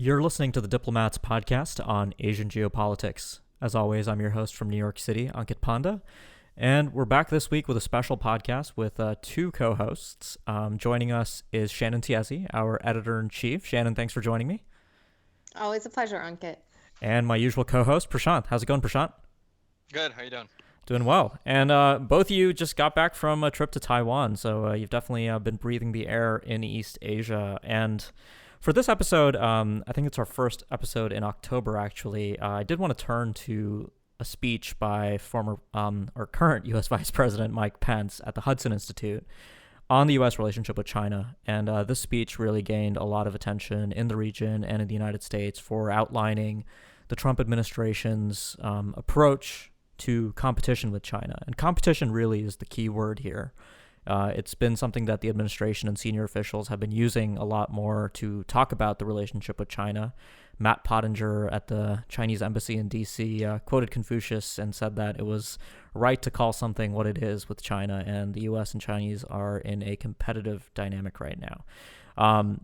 You're listening to the Diplomats podcast on Asian geopolitics. As always, I'm your host from New York City, Ankit Panda, and we're back this week with a special podcast with two co-hosts. Joining us is Shannon Tiesi, our editor-in-chief. Shannon, thanks for joining me. Always a pleasure, Ankit. And my usual co-host, Prashant. How's it going, Prashant? Good. How you doing? Doing well. And both of you just got back from a trip to Taiwan, so you've definitely been breathing the air in East Asia. And for this episode, I think it's our first episode in October, actually. I did want to turn to a speech by former or current U.S. Vice President Mike Pence at the Hudson Institute on the U.S. relationship with China. And this speech really gained a lot of attention in the region and in the United States for outlining the Trump administration's approach to competition with China. And competition really is the key word here. It's been something that the administration and senior officials have been using a lot more to talk about the relationship with China. Matt Pottinger at the Chinese embassy in D.C. Quoted Confucius and said that it was right to call something what it is with China, and the U.S. and Chinese are in a competitive dynamic right now.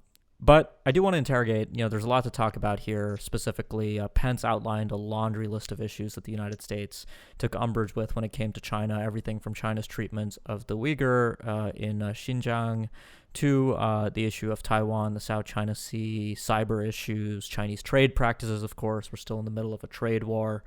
But I do want to interrogate, there's a lot to talk about here. Specifically, Pence outlined a laundry list of issues that the United States took umbrage with when it came to China, everything from China's treatment of the Uyghur in Xinjiang to the issue of Taiwan, the South China Sea, cyber issues, Chinese trade practices, of course. We're still in the middle of a trade war.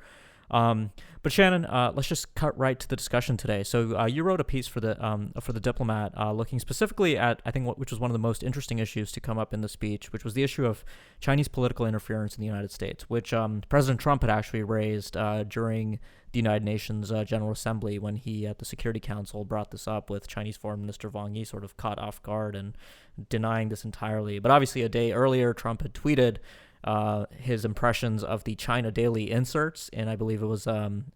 But Shannon, let's just cut right to the discussion today. So you wrote a piece for the Diplomat, looking specifically at, I think, which was one of the most interesting issues to come up in the speech, which was the issue of Chinese political interference in the United States, which President Trump had actually raised during the United Nations General Assembly when he at the Security Council brought this up, with Chinese Foreign Minister Wang Yi sort of caught off guard and denying this entirely. But obviously a day earlier, Trump had tweeted his impressions of the China Daily inserts in, I believe it was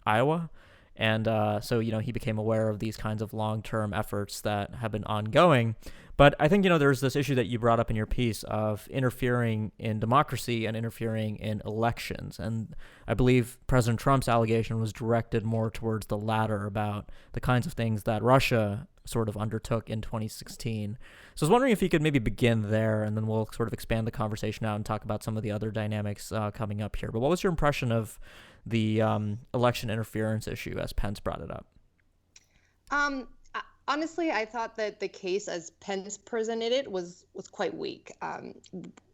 Iowa. And so, he became aware of these kinds of long-term efforts that have been ongoing. But I think, there's this issue that you brought up in your piece of interfering in democracy and interfering in elections. And I believe President Trump's allegation was directed more towards the latter, about the kinds of things that Russia sort of undertook in 2016. So I was wondering if you could maybe begin there, and then we'll sort of expand the conversation out and talk about some of the other dynamics coming up here. But what was your impression of the election interference issue as Pence brought it up? Honestly, I thought that the case as Pence presented it was quite weak.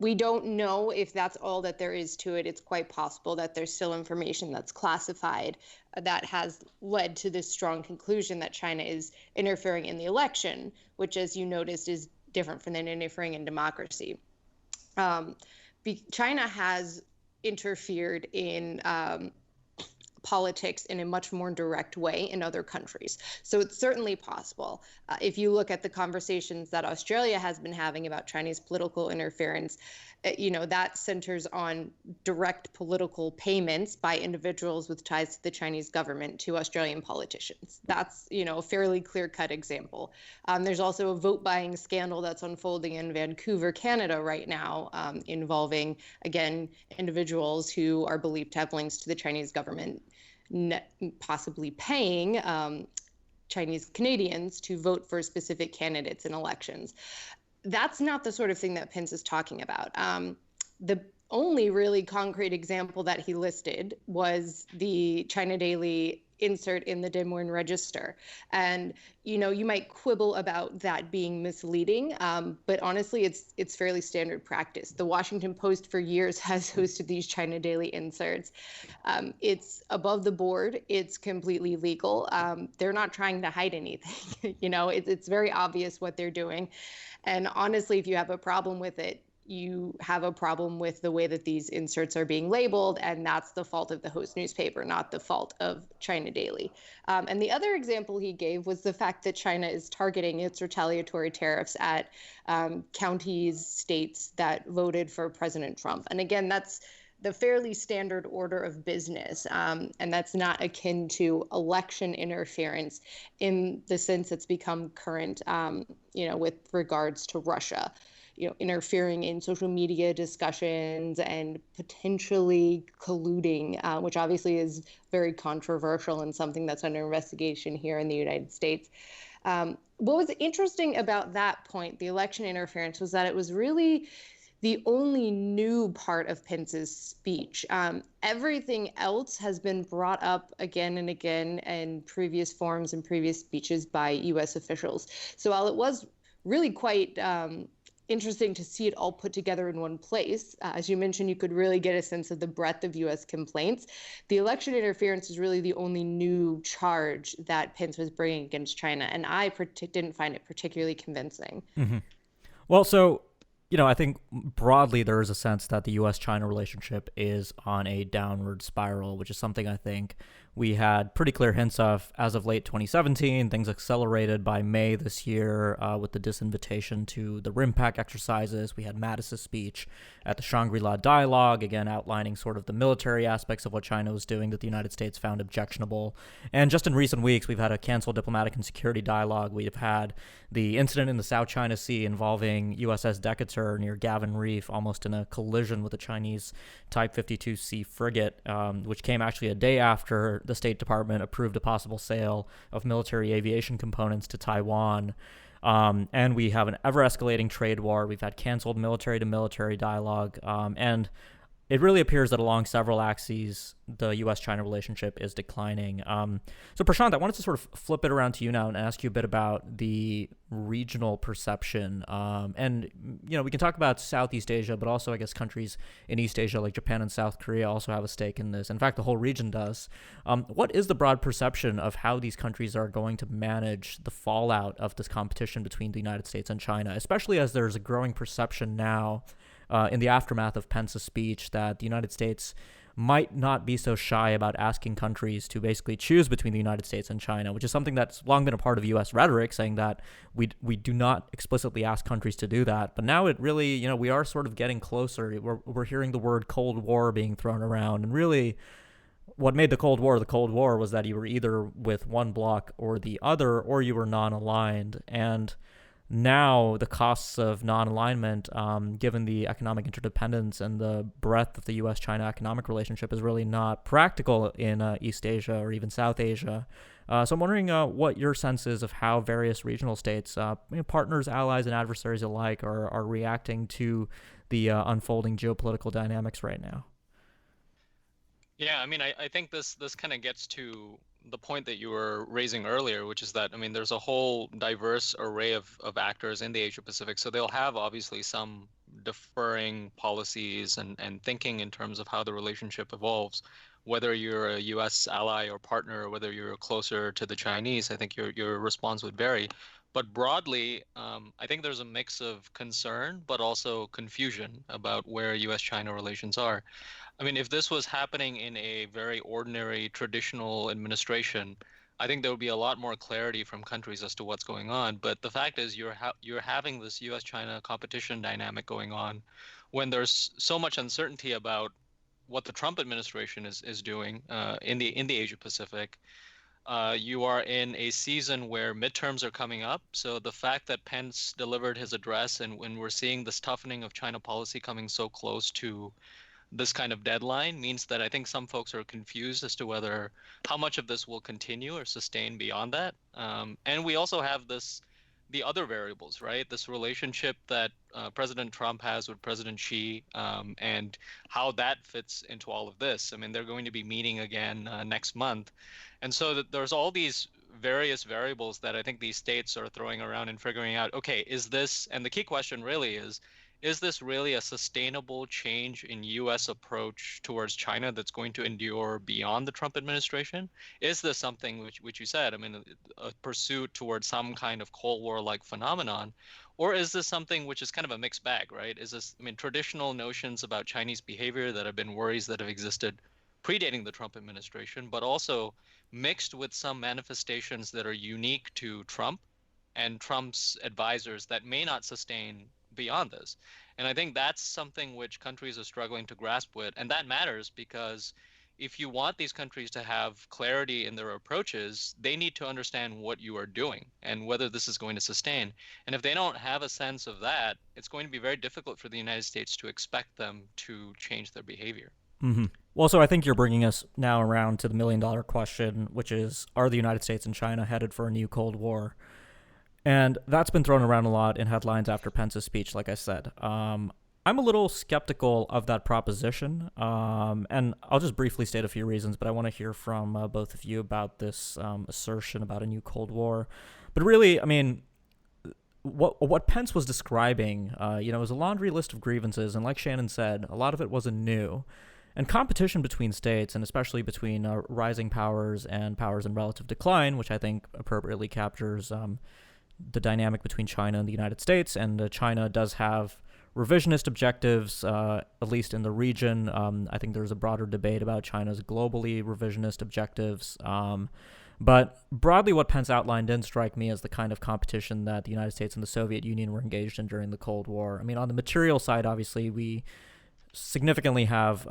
We don't know if that's all that there is to it. It's quite possible that there's still information that's classified that has led to this strong conclusion that China is interfering in the election, which, as you noticed, is different from than interfering in democracy. China has interfered in politics in a much more direct way in other countries. So it's certainly possible. If you look at the conversations that Australia has been having about Chinese political interference, that centers on direct political payments by individuals with ties to the Chinese government to Australian politicians. That's, a fairly clear-cut example. There's also a vote buying scandal that's unfolding in Vancouver, Canada right now, involving, again, individuals who are believed to have links to the Chinese government, possibly paying Chinese Canadians to vote for specific candidates in elections. That's not the sort of thing that Pence is talking about. The only really concrete example that he listed was the China Daily insert in the Des Moines Register. And, you might quibble about that being misleading, but honestly, it's fairly standard practice. The Washington Post for years has hosted these China Daily inserts. It's above the board. It's completely legal. They're not trying to hide anything. It's very obvious what they're doing. And honestly, if you have a problem with it, you have a problem with the way that these inserts are being labeled, and that's the fault of the host newspaper, not the fault of China Daily. And the other example he gave was the fact that China is targeting its retaliatory tariffs at counties, states that voted for President Trump. And again, that's the fairly standard order of business, and that's not akin to election interference in the sense it's become current, with regards to Russia. Interfering in social media discussions and potentially colluding, which obviously is very controversial and something that's under investigation here in the United States. What was interesting about that point, the election interference, was that it was really the only new part of Pence's speech. Everything else has been brought up again and again in previous forums and previous speeches by U.S. officials. So while it was really quite interesting to see it all put together in one place. As you mentioned, you could really get a sense of the breadth of U.S. complaints. The election interference is really the only new charge that Pence was bringing against China, and I didn't find it particularly convincing. Mm-hmm. Well, so, I think broadly there is a sense that the U.S.-China relationship is on a downward spiral, which is something I think we had pretty clear hints of as of late 2017. Things accelerated by May this year with the disinvitation to the RIMPAC exercises. We had Mattis's speech at the Shangri-La Dialogue, again outlining sort of the military aspects of what China was doing that the United States found objectionable. And just in recent weeks, we've had a canceled diplomatic and security dialogue. We've had the incident in the South China Sea involving USS Decatur near Gavin Reef, almost in a collision with a Chinese Type 52C frigate, which came actually a day after the State Department approved a possible sale of military aviation components to Taiwan. And we have an ever-escalating trade war. We've had canceled military-to-military dialogue. And it really appears that along several axes, the U.S.-China relationship is declining. So Prashant, I wanted to sort of flip it around to you now and ask you a bit about the regional perception. And, we can talk about Southeast Asia, but also I guess countries in East Asia like Japan and South Korea also have a stake in this. In fact, the whole region does. What is the broad perception of how these countries are going to manage the fallout of this competition between the United States and China, especially as there's a growing perception now in the aftermath of Pence's speech that the United States might not be so shy about asking countries to basically choose between the United States and China, which is something that's long been a part of U.S. rhetoric, saying that we do not explicitly ask countries to do that. But now it really, we are sort of getting closer. We're hearing the word Cold War being thrown around. And really, what made the Cold War was that you were either with one bloc or the other, or you were non-aligned. And now the costs of non-alignment, given the economic interdependence and the breadth of the U.S.-China economic relationship, is really not practical in East Asia or even South Asia. So I'm wondering what your sense is of how various regional states, partners, allies, and adversaries alike, are reacting to the unfolding geopolitical dynamics right now. Yeah, I think this kind of gets to the point that you were raising earlier, which is that, there's a whole diverse array of actors in the Asia Pacific. So they'll have obviously some deferring policies and thinking in terms of how the relationship evolves. Whether you're a U.S. ally or partner, or whether you're closer to the Chinese, I think your response would vary. But broadly, I think there's a mix of concern, but also confusion about where U.S.-China relations are. If this was happening in a very ordinary, traditional administration, I think there would be a lot more clarity from countries as to what's going on. But the fact is, you're having this U.S.-China competition dynamic going on when there's so much uncertainty about what the Trump administration is doing in the Asia Pacific. You are in a season where midterms are coming up. So the fact that Pence delivered his address and when we're seeing this toughening of China policy coming so close to this kind of deadline means that I think some folks are confused as to how much of this will continue or sustain beyond that. And we also have the other variables, right? This relationship that President Trump has with President Xi and how that fits into all of this. They're going to be meeting again next month. And so there's all these various variables that I think these states are throwing around and figuring out, okay, and the key question really is this really a sustainable change in U.S. approach towards China that's going to endure beyond the Trump administration? Is this something which you said, a pursuit towards some kind of Cold War-like phenomenon? Or is this something which is kind of a mixed bag, right? Is this, traditional notions about Chinese behavior that have been worries that have existed predating the Trump administration, but also mixed with some manifestations that are unique to Trump and Trump's advisors that may not sustain beyond this. And I think that's something which countries are struggling to grasp with. And that matters because if you want these countries to have clarity in their approaches, they need to understand what you are doing and whether this is going to sustain. And if they don't have a sense of that, it's going to be very difficult for the United States to expect them to change their behavior. Mm-hmm. Well, so I think you're bringing us now around to the million-dollar question, which is, are the United States and China headed for a new Cold War? And that's been thrown around a lot in headlines after Pence's speech, like I said. I'm a little skeptical of that proposition, and I'll just briefly state a few reasons, but I want to hear from both of you about this assertion about a new Cold War. But really, I mean, what Pence was describing, was a laundry list of grievances, and like Shannon said, a lot of it wasn't new. And competition between states, and especially between rising powers and powers in relative decline, which I think appropriately captures the dynamic between China and the United States. And China does have revisionist objectives, at least in the region. I think there's a broader debate about China's globally revisionist objectives. But broadly, what Pence outlined didn't strike me as the kind of competition that the United States and the Soviet Union were engaged in during the Cold War. I mean, on the material side, obviously, we significantly have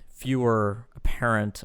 fewer apparent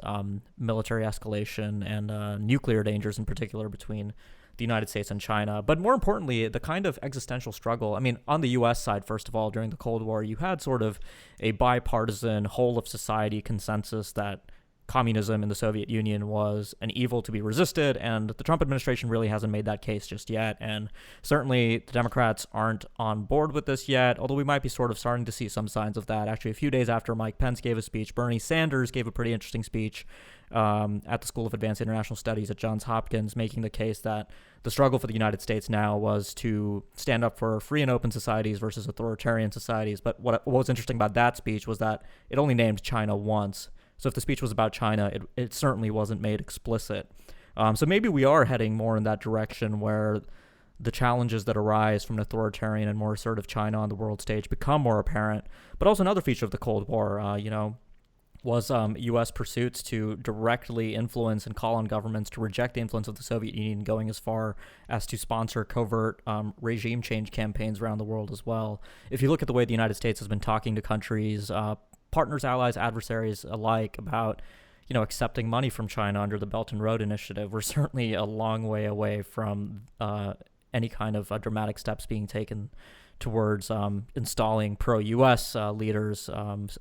military escalation and nuclear dangers in particular between the United States and China. But more importantly, the kind of existential struggle. I mean, on the U.S. side, first of all, during the Cold War, you had sort of a bipartisan whole of society consensus that communism in the Soviet Union was an evil to be resisted, and the Trump administration really hasn't made that case just yet. And certainly the Democrats aren't on board with this yet, although we might be sort of starting to see some signs of that. Actually, a few days after Mike Pence gave a speech, Bernie Sanders gave a pretty interesting speech at the School of Advanced International Studies at Johns Hopkins, making the case that the struggle for the United States now was to stand up for free and open societies versus authoritarian societies. But what was interesting about that speech was that it only named China once. So if the speech was about China, it certainly wasn't made explicit. So maybe we are heading more in that direction where the challenges that arise from an authoritarian and more assertive China on the world stage become more apparent. But also another feature of the Cold War, was U.S. pursuits to directly influence and call on governments to reject the influence of the Soviet Union, going as far as to sponsor covert regime change campaigns around the world as well. If you look at the way the United States has been talking to countries, partners, allies, adversaries alike about, accepting money from China under the Belt and Road Initiative, we're certainly a long way away from any kind of dramatic steps being taken towards installing pro-U.S. Leaders,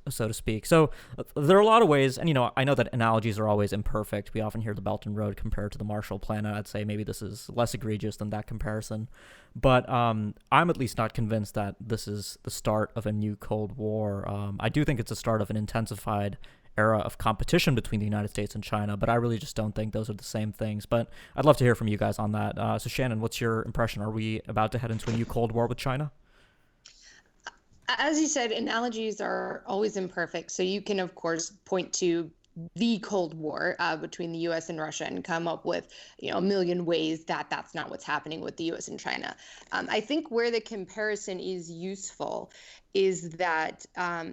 so to speak. So there are a lot of ways, and I know that analogies are always imperfect. We often hear the Belt and Road compared to the Marshall Plan. I'd say maybe this is less egregious than that comparison. But I'm at least not convinced that this is the start of a new Cold War. I do think it's a start of an intensified era of competition between the United States and China, but I really just don't think those are the same things. But I'd love to hear from you guys on that. So Shannon, what's your impression? Are we about to head into a new Cold War with China? As you said, analogies are always imperfect. So you can, of course, point to the Cold War between the U.S. and Russia and come up with, a million ways that that's not what's happening with the U.S. and China. I think where the comparison is useful is that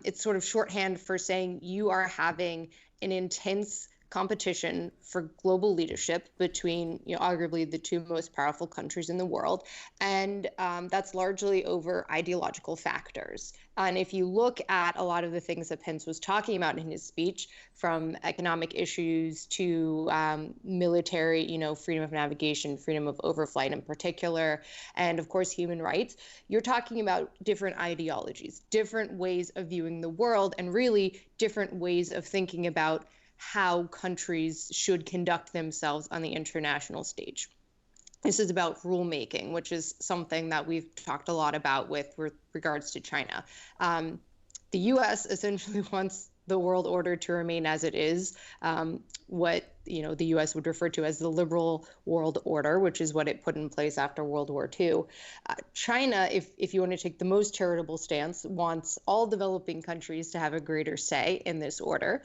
it's sort of shorthand for saying you are having an intense competition for global leadership between, arguably the two most powerful countries in the world. And that's largely over ideological factors. And if you look at a lot of the things that Pence was talking about in his speech, from economic issues to military, freedom of navigation, freedom of overflight in particular, and of course, human rights, you're talking about different ideologies, different ways of viewing the world, and really different ways of thinking about how countries should conduct themselves on the international stage. This is about rulemaking, which is something that we've talked a lot about with regards to China. The U.S. essentially wants the world order to remain as it is, what the U.S. would refer to as the liberal world order, which is what it put in place after World War II. China, if you want to take the most charitable stance, wants all developing countries to have a greater say in this order,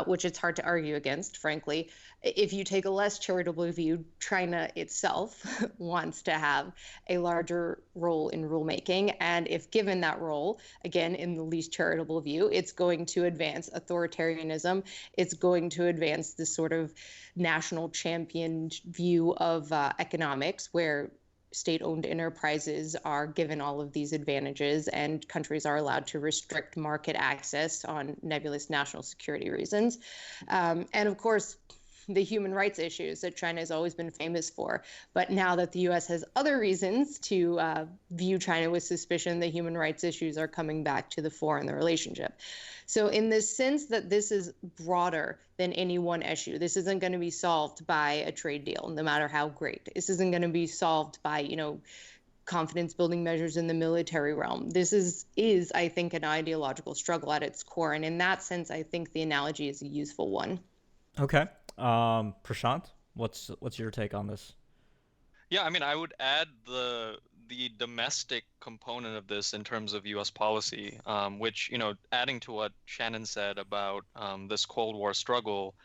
which it's hard to argue against, frankly. If you take a less charitable view, China itself wants to have a larger role in rulemaking. And if given that role, again, in the least charitable view, it's going to advance authoritarianism. It's going to advance this sort of national champion view of economics, where state-owned enterprises are given all of these advantages and countries are allowed to restrict market access on nebulous national security reasons. And of course, the human rights issues that China has always been famous for. But now that the U.S. has other reasons to view China with suspicion, the human rights issues are coming back to the fore in the relationship. So in the sense that this is broader than any one issue, this isn't going to be solved by a trade deal, no matter how great. This isn't going to be solved by, confidence building measures in the military realm. This is I think, an ideological struggle at its core. And in that sense, I think the analogy is a useful one. Okay. Prashant, what's your take on this? Yeah, I mean, I would add the domestic component of this in terms of U.S. policy, which, adding to what Shannon said about this Cold War struggle,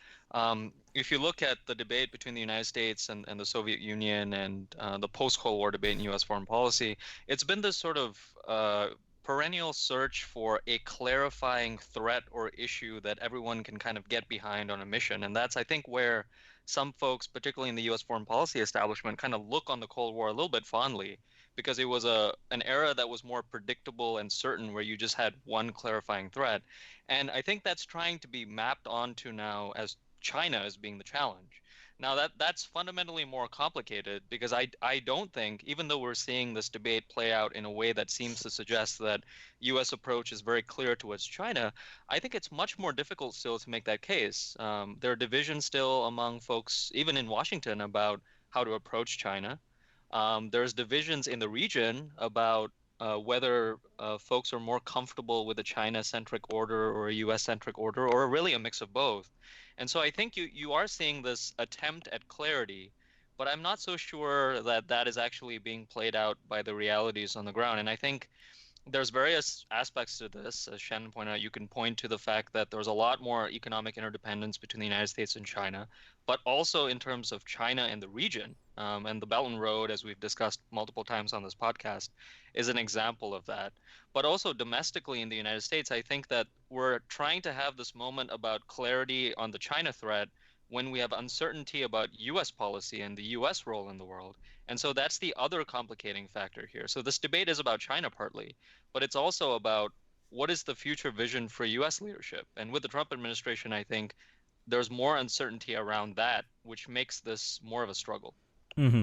if you look at the debate between the United States and the Soviet Union and the post-Cold War debate in U.S. foreign policy, it's been this sort of perennial search for a clarifying threat or issue that everyone can kind of get behind on a mission. And that's, I think, where some folks, particularly in the U.S. foreign policy establishment, kind of look on the Cold War a little bit fondly, because it was an era that was more predictable and certain, where you just had one clarifying threat. And I think that's trying to be mapped onto now as China as being the challenge. Now that's fundamentally more complicated, because I don't think, even though we're seeing this debate play out in a way that seems to suggest that U.S. approach is very clear towards China, I think it's much more difficult still to make that case. There are divisions still among folks, even in Washington, about how to approach China. There's divisions in the region about whether folks are more comfortable with a China-centric order or a U.S.-centric order, or really a mix of both. And so I think you are seeing this attempt at clarity, but I'm not so sure that that is actually being played out by the realities on the ground. And I think there's various aspects to this. As Shannon pointed out, you can point to the fact that there's a lot more economic interdependence between the United States and China, but also in terms of China and the region. And the Belt and Road, as we've discussed multiple times on this podcast, is an example of that. But also domestically in the United States, I think that we're trying to have this moment about clarity on the China threat when we have uncertainty about U.S. policy and the U.S. role in the world. And so that's the other complicating factor here. So this debate is about China partly, but it's also about what is the future vision for U.S. leadership. And with the Trump administration, I think there's more uncertainty around that, which makes this more of a struggle. Mm-hmm.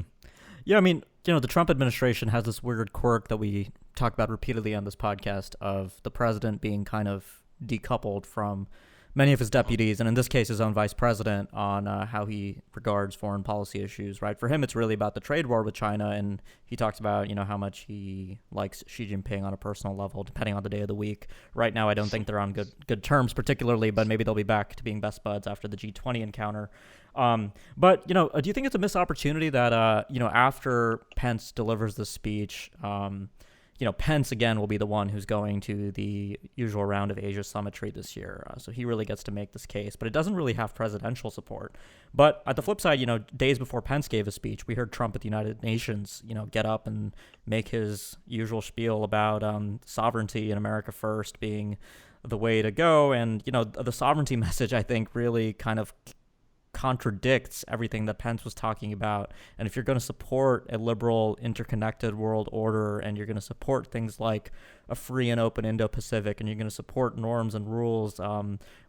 Yeah, I mean, the Trump administration has this weird quirk that we talk about repeatedly on this podcast of the president being kind of decoupled from many of his deputies, and in this case, his own vice president, on how he regards foreign policy issues, right? For him, it's really about the trade war with China, and he talks about, how much he likes Xi Jinping on a personal level, depending on the day of the week. Right now, I don't think they're on good terms particularly, but maybe they'll be back to being best buds after the G20 encounter. But, do you think it's a missed opportunity that, after Pence delivers this speech, Pence, again, will be the one who's going to the usual round of Asia Summit this year. So he really gets to make this case, but it doesn't really have presidential support. But at the flip side, days before Pence gave a speech, we heard Trump at the United Nations, get up and make his usual spiel about sovereignty and America first being the way to go. And, the sovereignty message, I think, really kind of contradicts everything that Pence was talking about. And if you're going to support a liberal, interconnected world order, and you're going to support things like a free and open Indo-Pacific, and you're going to support norms and rules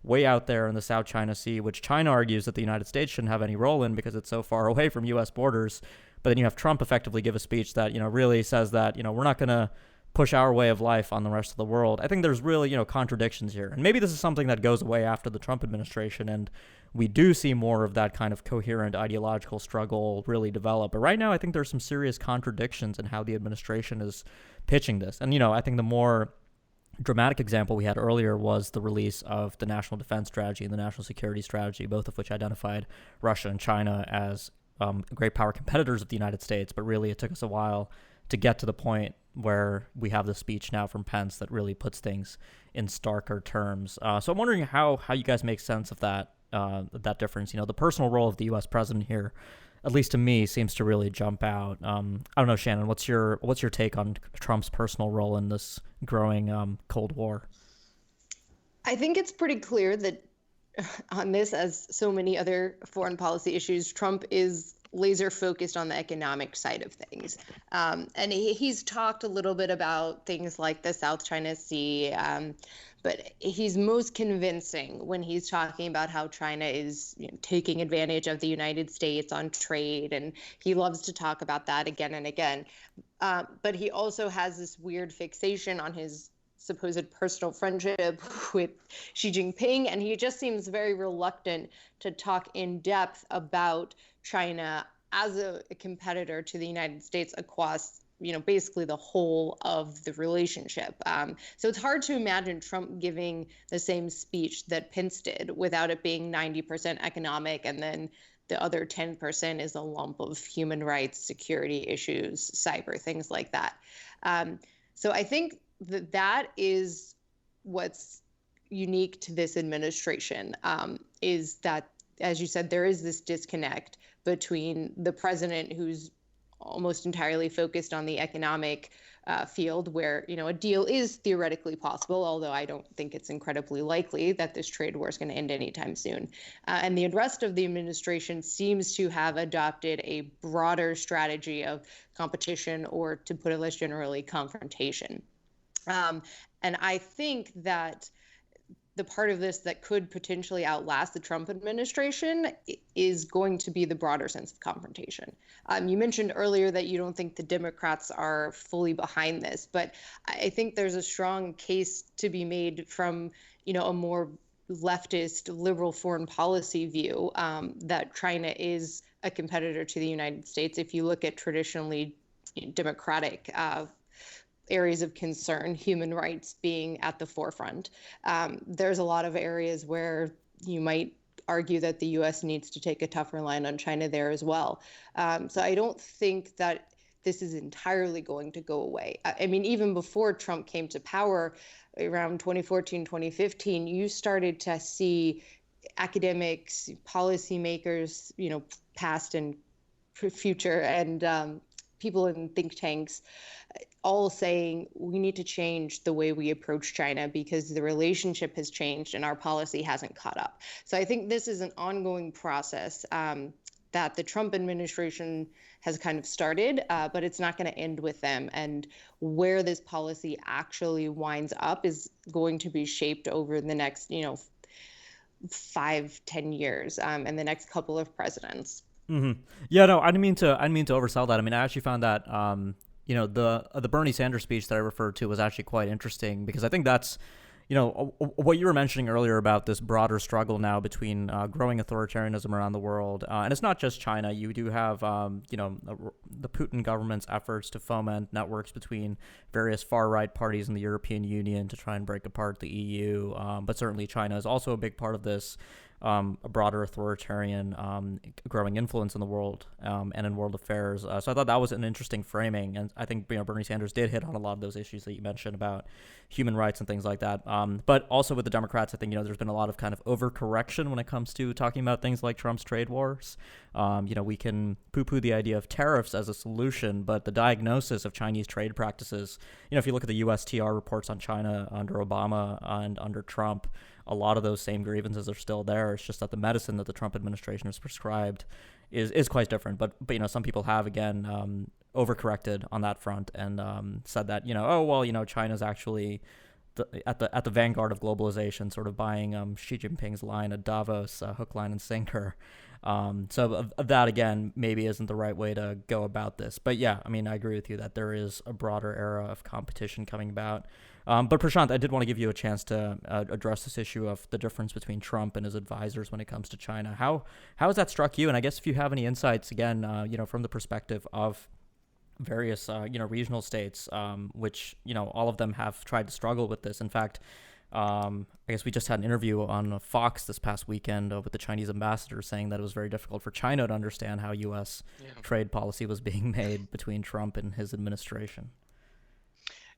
way out there in the South China Sea, which China argues that the United States shouldn't have any role in because it's so far away from U.S. borders. But then you have Trump effectively give a speech that, really says that, we're not going to push our way of life on the rest of the world. I think there's really, contradictions here. And maybe this is something that goes away after the Trump administration, and we do see more of that kind of coherent ideological struggle really develop. But right now, I think there's some serious contradictions in how the administration is pitching this. And, I think the more dramatic example we had earlier was the release of the National Defense Strategy and the National Security Strategy, both of which identified Russia and China as great power competitors of the United States. But really, it took us a while to get to the point where we have the speech now from Pence that really puts things in starker terms. So I'm wondering how you guys make sense of that difference. The personal role of the U.S. president here, at least to me, seems to really jump out. I don't know, Shannon, what's your take on Trump's personal role in this growing Cold War? I think it's pretty clear that on this, as so many other foreign policy issues, Trump is laser focused on the economic side of things. And he's talked a little bit about things like the South China Sea, but he's most convincing when he's talking about how China is taking advantage of the United States on trade, and he loves to talk about that again and again. But he also has this weird fixation on his supposed personal friendship with Xi Jinping, and he just seems very reluctant to talk in depth about China as a competitor to the United States across basically the whole of the relationship. So it's hard to imagine Trump giving the same speech that Pence did without it being 90% economic, and then the other 10% is a lump of human rights, security issues, cyber, things like that. So I think that is what's unique to this administration, is that, as you said, there is this disconnect between the president, who's almost entirely focused on the economic field, where a deal is theoretically possible, although I don't think it's incredibly likely that this trade war is going to end anytime soon. And the rest of the administration seems to have adopted a broader strategy of competition, or, to put it less generally, confrontation. And I think that the part of this that could potentially outlast the Trump administration is going to be the broader sense of confrontation. You mentioned earlier that you don't think the Democrats are fully behind this, but I think there's a strong case to be made from, a more leftist, liberal foreign policy view, that China is a competitor to the United States. If you look at traditionally democratic areas of concern, human rights being at the forefront. There's a lot of areas where you might argue that the U.S. needs to take a tougher line on China there as well. So I don't think that this is entirely going to go away. I mean, even before Trump came to power, around 2014, 2015, you started to see academics, policymakers, past and future, and people in think tanks, all saying we need to change the way we approach China because the relationship has changed and our policy hasn't caught up. So I think this is an ongoing process that the Trump administration has kind of started, but it's not going to end with them. And where this policy actually winds up is going to be shaped over the next, 5-10 years, and the next couple of presidents. Mm-hmm. Yeah, no, I didn't mean to oversell that. I mean, I actually found that the Bernie Sanders speech that I referred to was actually quite interesting, because I think that's, what you were mentioning earlier about this broader struggle now between growing authoritarianism around the world. And it's not just China. You do have, the Putin government's efforts to foment networks between various far-right parties in the European Union to try and break apart the EU. But certainly China is also a big part of this. A broader authoritarian growing influence in the world and in world affairs. So I thought that was an interesting framing. And I think Bernie Sanders did hit on a lot of those issues that you mentioned about human rights and things like that. But also with the Democrats, I think, there's been a lot of kind of overcorrection when it comes to talking about things like Trump's trade wars. We can poo-poo the idea of tariffs as a solution, but the diagnosis of Chinese trade practices, if you look at the USTR reports on China under Obama and under Trump, a lot of those same grievances are still there. It's just that the medicine that the Trump administration has prescribed is quite different. But some people have, again, overcorrected on that front and said that, China's actually at the vanguard of globalization, sort of buying Xi Jinping's line at Davos, hook, line, and sinker. So that, again, maybe isn't the right way to go about this. But yeah, I mean, I agree with you that there is a broader era of competition coming about. But Prashant, I did want to give you a chance to address this issue of the difference between Trump and his advisors when it comes to China. How has that struck you? And I guess if you have any insights, again, from the perspective of various, regional states, which, all of them have tried to struggle with this. In fact, I guess we just had an interview on Fox this past weekend with the Chinese ambassador saying that it was very difficult for China to understand how U.S. trade policy was being made between Trump and his administration.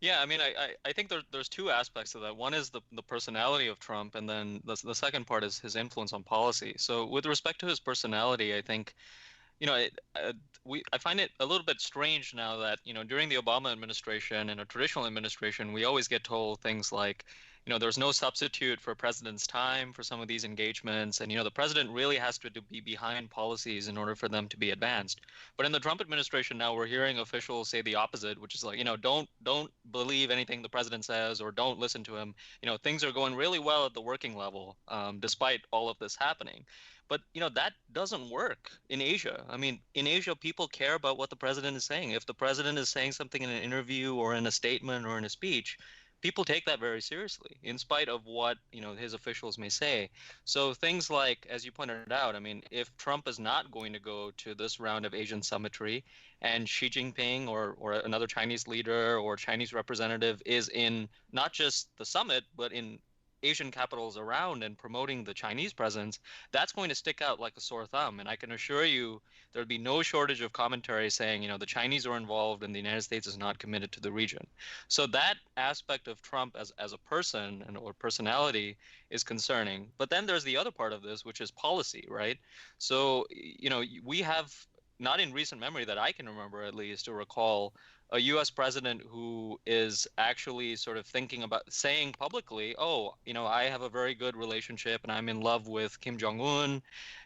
Yeah, I mean, I think there's two aspects to that. One is the personality of Trump, and then the second part is his influence on policy. So with respect to his personality, I think, I find it a little bit strange now that, during the Obama administration and a traditional administration, we always get told things like, there's no substitute for a president's time for some of these engagements. And, the president really has to be behind policies in order for them to be advanced. But in the Trump administration now, we're hearing officials say the opposite, which is like, don't believe anything the president says or don't listen to him. Things are going really well at the working level, despite all of this happening. But, that doesn't work in Asia. I mean, in Asia, people care about what the president is saying. If the president is saying something in an interview or in a statement or in a speech, people take that very seriously, in spite of what, his officials may say. So things like, as you pointed out, I mean, if Trump is not going to go to this round of Asian summitry, and Xi Jinping or another Chinese leader or Chinese representative is in not just the summit, but in Asian capitals around and promoting the Chinese presence, that's going to stick out like a sore thumb. And I can assure you there'd be no shortage of commentary saying, the Chinese are involved and the United States is not committed to the region. So that aspect of Trump as a person or personality is concerning. But then there's the other part of this, which is policy, right? So, we have, not in recent memory that I can remember at least, or recall, a U.S. president who is actually sort of thinking about saying publicly, oh, I have a very good relationship and I'm in love with Kim Jong-un,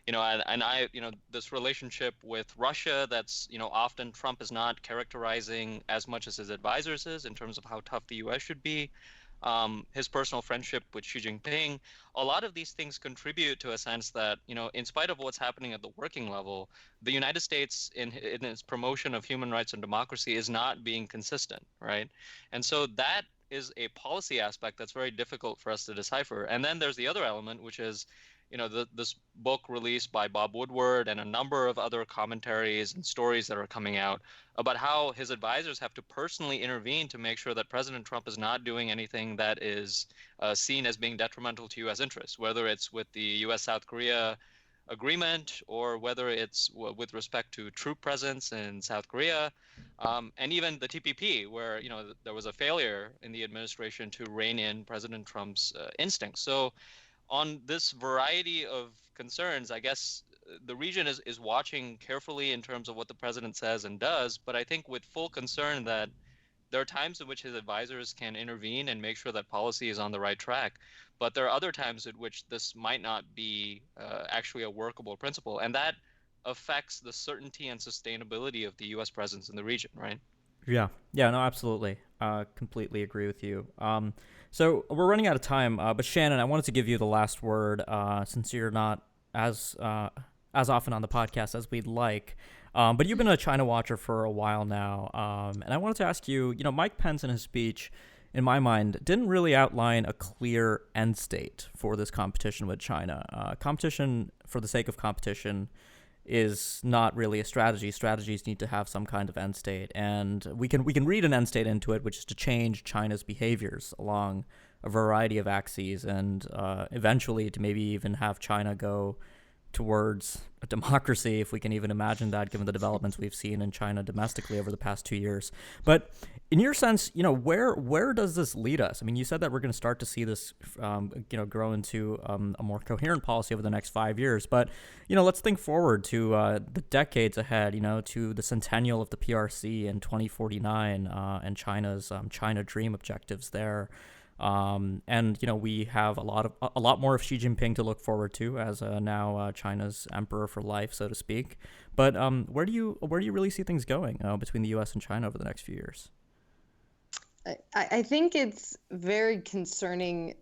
and I, this relationship with Russia that's, often Trump is not characterizing as much as his advisors is in terms of how tough the U.S. should be. His personal friendship with Xi Jinping, a lot of these things contribute to a sense that, in spite of what's happening at the working level, the United States in its promotion of human rights and democracy is not being consistent, right? And so that is a policy aspect that's very difficult for us to decipher. And then there's the other element, which is, this book released by Bob Woodward and a number of other commentaries and stories that are coming out about how his advisors have to personally intervene to make sure that President Trump is not doing anything that is seen as being detrimental to U.S. interests, whether it's with the U.S.-South Korea agreement or whether it's with respect to troop presence in South Korea, and even the TPP, where there was a failure in the administration to rein in President Trump's instincts. So on this variety of concerns, I guess the region is watching carefully in terms of what the president says and does, but I think with full concern that there are times in which his advisors can intervene and make sure that policy is on the right track. But there are other times at which this might not be actually a workable principle. And that affects the certainty and sustainability of the U.S. presence in the region, right? Yeah, no, absolutely. Completely agree with you. So we're running out of time, but Shannon, I wanted to give you the last word since you're not as often on the podcast as we'd like. But you've been a China watcher for a while now, and I wanted to ask you, Mike Pence in his speech, in my mind, didn't really outline a clear end state for this competition with China. Competition for the sake of competition is not really a strategy. Strategies need to have some kind of end state, and we can read an end state into it, which is to change China's behaviors along a variety of axes, and eventually to maybe even have China go towards a democracy, if we can even imagine that, given the developments we've seen in China domestically over the past 2 years. But in your sense, where does this lead us? I mean, you said that we're going to start to see this, grow into a more coherent policy over the next 5 years. But, let's think forward to the decades ahead, to the centennial of the PRC in 2049 and China's China Dream objectives there. And we have a lot more of Xi Jinping to look forward to as now China's emperor for life, so to speak. But where do you really see things going between the U.S. and China over the next few years? I think it's very concerning,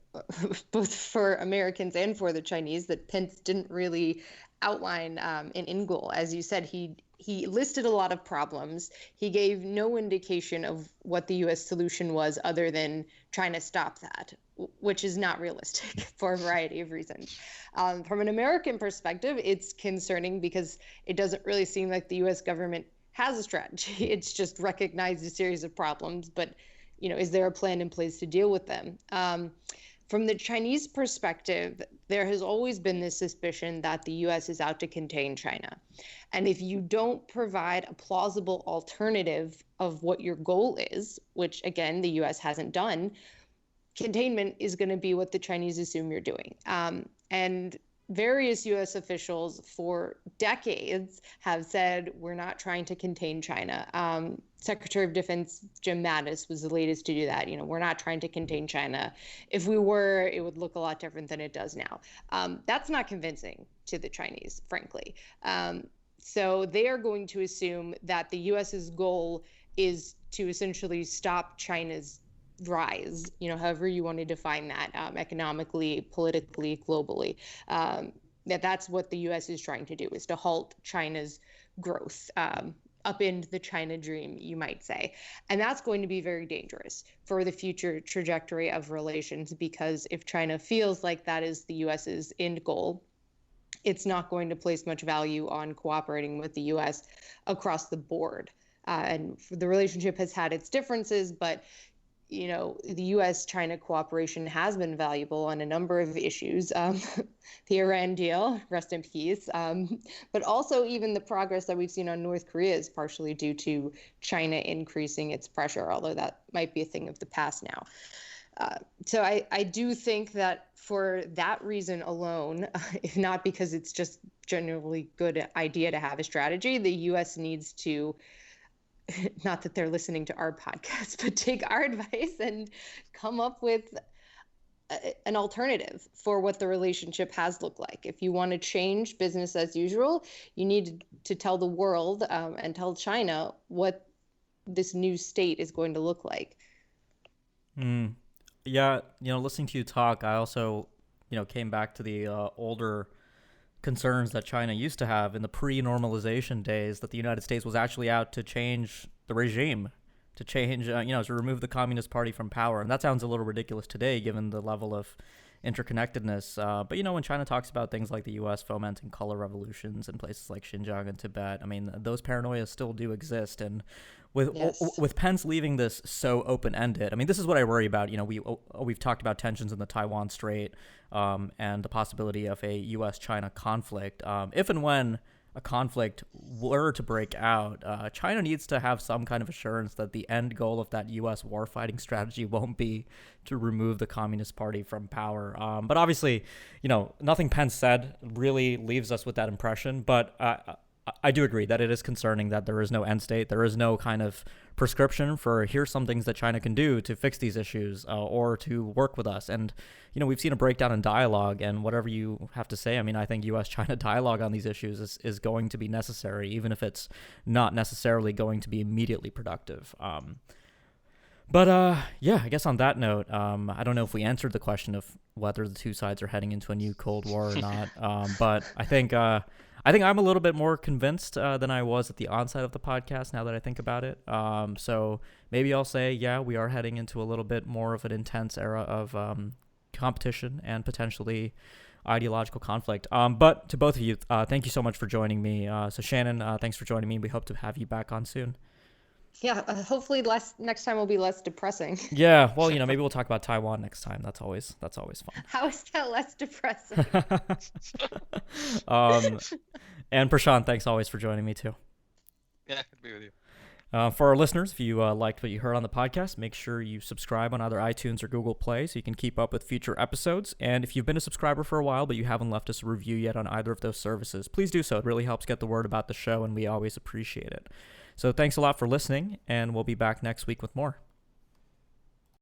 both for Americans and for the Chinese, that Pence didn't really outline in goal. As you said, he listed a lot of problems. He gave no indication of what the U.S. solution was other than trying to stop that, which is not realistic for a variety of reasons. From an American perspective, it's concerning because it doesn't really seem like the U.S. government has a strategy. It's just recognized a series of problems, but is there a plan in place to deal with them? From the Chinese perspective, there has always been this suspicion that the U.S. is out to contain China. And if you don't provide a plausible alternative of what your goal is, which, again, the U.S. hasn't done, containment is going to be what the Chinese assume you're doing. And various U.S. officials for decades have said, we're not trying to contain China. Secretary of Defense Jim Mattis was the latest to do that. We're not trying to contain China. If we were, it would look a lot different than it does now. That's not convincing to the Chinese, frankly. So they are going to assume that the U.S.'s goal is to essentially stop China's rise, however you want to define that, economically, politically, globally. That's what the U.S. is trying to do, is to halt China's growth. upend the China dream, you might say. And that's going to be very dangerous for the future trajectory of relations, because if China feels like that is the US's end goal, it's not going to place much value on cooperating with the US across the board. And the relationship has had its differences, but the U.S.-China cooperation has been valuable on a number of issues. The Iran deal, rest in peace. But also even the progress that we've seen on North Korea is partially due to China increasing its pressure, although that might be a thing of the past now. So I do think that for that reason alone, if not because it's just generally good idea to have a strategy, the U.S. needs to, not that they're listening to our podcast, but take our advice and come up with an alternative for what the relationship has looked like. If you want to change business as usual, you need to tell the world and tell China what this new state is going to look like. Yeah, listening to you talk, I also, came back to the older concerns that China used to have in the pre-normalization days, that the United States was actually out to change the regime, to change, to remove the Communist Party from power. And that sounds a little ridiculous today, given the level of interconnectedness. But, when China talks about things like the U.S. fomenting color revolutions in places like Xinjiang and Tibet, I mean, those paranoias still do exist. And with Pence leaving this so open-ended, I mean, this is what I worry about. We've talked about tensions in the Taiwan Strait and the possibility of a U.S.-China conflict. If and when a conflict were to break out, China needs to have some kind of assurance that the end goal of that U.S. warfighting strategy won't be to remove the Communist Party from power. But obviously, nothing Pence said really leaves us with that impression. But I do agree that it is concerning that there is no end state. There is no kind of prescription for here's some things that China can do to fix these issues or to work with us. And, we've seen a breakdown in dialogue, and whatever you have to say, I mean, I think U.S.-China dialogue on these issues is going to be necessary, even if it's not necessarily going to be immediately productive. But I guess on that note, I don't know if we answered the question of whether the two sides are heading into a new Cold War or not. But I think I'm a little bit more convinced than I was at the onset of the podcast now that I think about it. So maybe I'll say, yeah, we are heading into a little bit more of an intense era of competition and potentially ideological conflict. But to both of you, thank you so much for joining me. So Shannon, thanks for joining me. We hope to have you back on soon. Yeah, hopefully next time will be less depressing. Yeah, well, maybe we'll talk about Taiwan next time. That's always fun. How is that less depressing? And Prashant, thanks always for joining me too. Yeah, good to be with you. For our listeners, if you liked what you heard on the podcast, make sure you subscribe on either iTunes or Google Play so you can keep up with future episodes. And if you've been a subscriber for a while but you haven't left us a review yet on either of those services, please do so. It really helps get the word about the show, and we always appreciate it. So thanks a lot for listening, and we'll be back next week with more.